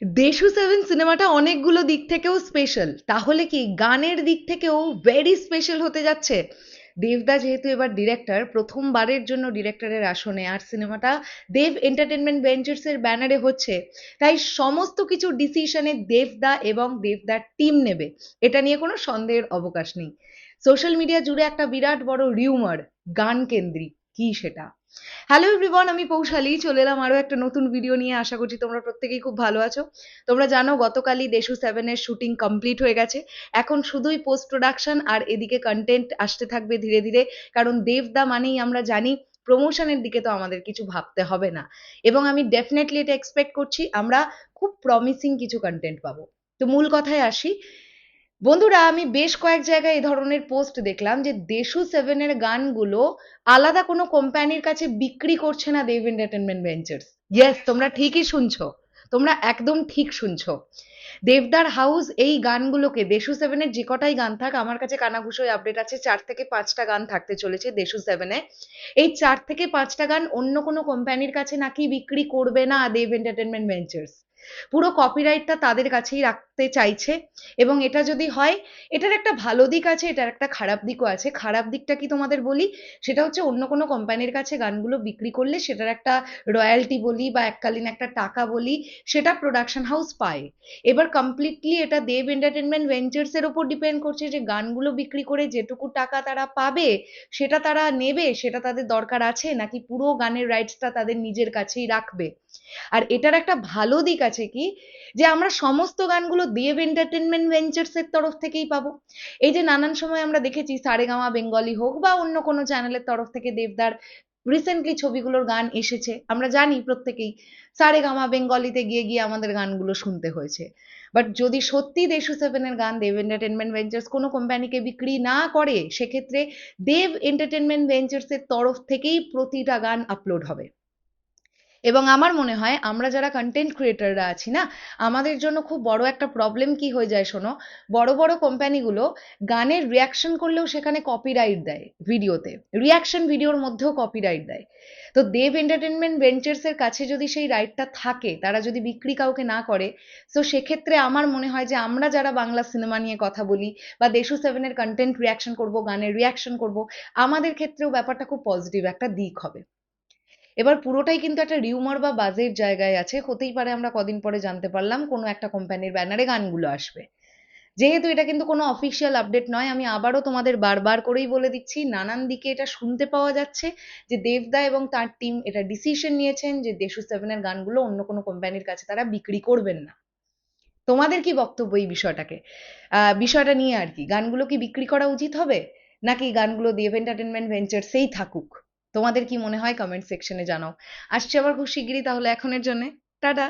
দেশু seven সিনেমাটা অনেকগুলো দিক থেকেও স্পেশাল, তাহলে কি গানের দিক থেকেও ভেরি স্পেশাল হতে যাচ্ছে? দেবদা যেহেতু এবার ডিরেক্টর, প্রথমবারের জন্য ডিরেক্টরের আসনে, আর সিনেমাটা দেব এন্টারটেনমেন্ট ভেঞ্চার্স এর ব্যানারে হচ্ছে, তাই সমস্ত কিছু ডিসিশনে দেবদা এবং দেবদার টিম নেবে, এটা নিয়ে কোনো সন্দেহের অবকাশ নেই। সোশ্যাল মিডিয়া জুড়ে একটা বিরাট বড় রিউমার গান কেন্দ্রিক, কি সেটা? হ্যালো এভরিওয়ান, আমি পৌশালী চলে এলাম আরো একটা নতুন ভিডিও নিয়ে। আশা করছি তোমরা প্রত্যেকেই খুব ভালো আছো। তোমরা জানো গতকালই দেশু সেভেনের শুটিং কমপ্লিট হয়ে গেছে। এখন শুধুই পোস্ট প্রোডাকশন আর এদিকে কন্টেন্ট আসতে থাকবে ধীরে ধীরে, কারণ দেবদা মানেই আমরা জানি প্রমোশনের দিকে তো আমাদের কিছু ভাবতে হবে না। এবং আমি ডেফিনেটলি এটা এক্সপেক্ট করছি আমরা খুব প্রমিসিং কিছু কন্টেন্ট পাবো। তো মূল কথায় আসি বন্ধুরা, আমি বেশ কয়েক জায়গায় এই ধরনের পোস্ট দেখলাম যে দেশু সেভেনের গানগুলো আলাদা কোনো কোম্পানির কাছে বিক্রি করছে না দেব এন্টারটেনমেন্ট ভেঞ্চার্স। ইয়েস, তোমরা ঠিকই শুনছো, তোমরা একদম ঠিক শুনছো। দেবদার হাউস এই গানগুলোকে, দেশু সেভেনের যে কটাই গান থাক, আমার কাছে কানাঘুষোয় আপডেট আছে 4 থেকে 5টা গান থাকতে চলেছে দেশু সেভেনে। এই 4 থেকে 5টা গান অন্য কোনো কোম্পানির কাছে নাকি বিক্রি করবে না দেব এন্টারটেনমেন্ট ভেঞ্চার্স। পুরো কপিরাইটটা তাদের কাছেই রাখতে চাইছে। এবং এটা যদি হয়, এটার একটা ভালো দিক আছে, এটার একটা খারাপ দিকও আছে। খারাপ দিকটা কি তোমাদের বলি, সেটা হচ্ছে অন্য কোনো কোম্পানির কাছে গানগুলো বিক্রি করলে সেটার একটা রয়্যালটি বলি বা এককালীন একটা টাকা বলি, সেটা প্রোডাকশন হাউস পায়। এবার কমপ্লিটলি এটা দেব এন্টারটেনমেন্ট ভেঞ্চার্স এর উপর ডিপেন্ড করছে যে গানগুলো বিক্রি করে যেটুকু টাকা তারা পাবে সেটা তারা নেবে, সেটা তাদের দরকার আছে, নাকি পুরো গানের রাইটসটা তাদের নিজের কাছেই রাখবে। আর এটার একটা ভালো দিক আছে কি, যে আমরা সমস্ত গানগুলো দেব এন্টারটেনমেন্ট ভেঞ্চার্স এর তরফ থেকেই পাবো। এই যে নানান সময় আমরা দেখেছি সারেগামা বেঙ্গলি হোক বা অন্য কোনো চ্যানেলের তরফ থেকে দেবদার রিসেন্টলি ছবিগুলোর গান এসেছে, আমরা জানি প্রত্যেকেই সারেগামা বেঙ্গলিতে গিয়ে গিয়ে আমাদের গানগুলো শুনতে হয়েছে। বাট যদি সত্যি দেশু সেভেনের গান দেব এন্টারটেনমেন্ট ভেঞ্চার্স কোনো কোম্পানিকে বিক্রি না করে, সেক্ষেত্রে দেব এন্টারটেনমেন্ট ভেঞ্চার্স এর তরফ থেকেই প্রতিটা গান আপলোড হবে। এবং আমার মনে হয় আমরা যারা কন্টেন্ট ক্রিয়েটররা আছি না, আমাদের জন্য খুব বড় একটা প্রবলেম কি হয়ে যায় শোনো, বড় বড় কোম্পানিগুলো গানের রিয়াকশন করলেও সেখানে কপিরাইট দেয় ভিডিওতে, রিয়াকশন ভিডিওর মধ্যেও কপিরাইট দেয়। তো দেব এন্টারটেনমেন্ট ভেঞ্চার্স এর কাছে যদি সেই রাইটটা থাকে, তারা যদি বিক্রি কাউকে না করে, তো সেক্ষেত্রে আমার মনে হয় যে আমরা যারা বাংলা সিনেমা নিয়ে কথা বলি বা দেশু সেভেনের কন্টেন্ট রিয়াকশন করব, গানের রিয়াকশন করব, আমাদের ক্ষেত্রেও ব্যাপারটা খুব পজিটিভ একটা দিক হবে। এবার পুরোটাই কিন্তু একটা রিউমার বা বাজের জায়গায় আছে, হতেই পারে আমরা কদিন পরে জানতে পারলাম কোনো একটা কোম্পানির ব্যানারে গানগুলো আসবে। যেহেতু এটা কিন্তু কোনো অফিসিয়াল আপডেট নয়, আমি আবারও তোমাদের বারবার করেই বলে দিচ্ছি, নানান দিকে এটা শুনতে পাওয়া যাচ্ছে যে দেবদা এবং তার টিম এটা ডিসিশন নিয়েছেন যে দেশু সেভেনের গানগুলো অন্য কোনো কোম্পানির কাছে তারা বিক্রি করবেন না। তোমাদের কি বক্তব্য এই বিষয়টাকে, বিষয়টা নিয়ে আর কি? গানগুলো কি বিক্রি করা উচিত হবে, নাকি গানগুলো দেব এন্টারটেনমেন্ট ভেঞ্চার্সেই থাকুক? তোমাদের কি মনে হয় কমেন্ট সেকশনে জানাও। আসছে আবার খুব শিগগিরই, তাহলে এখনের জন্য টাটা।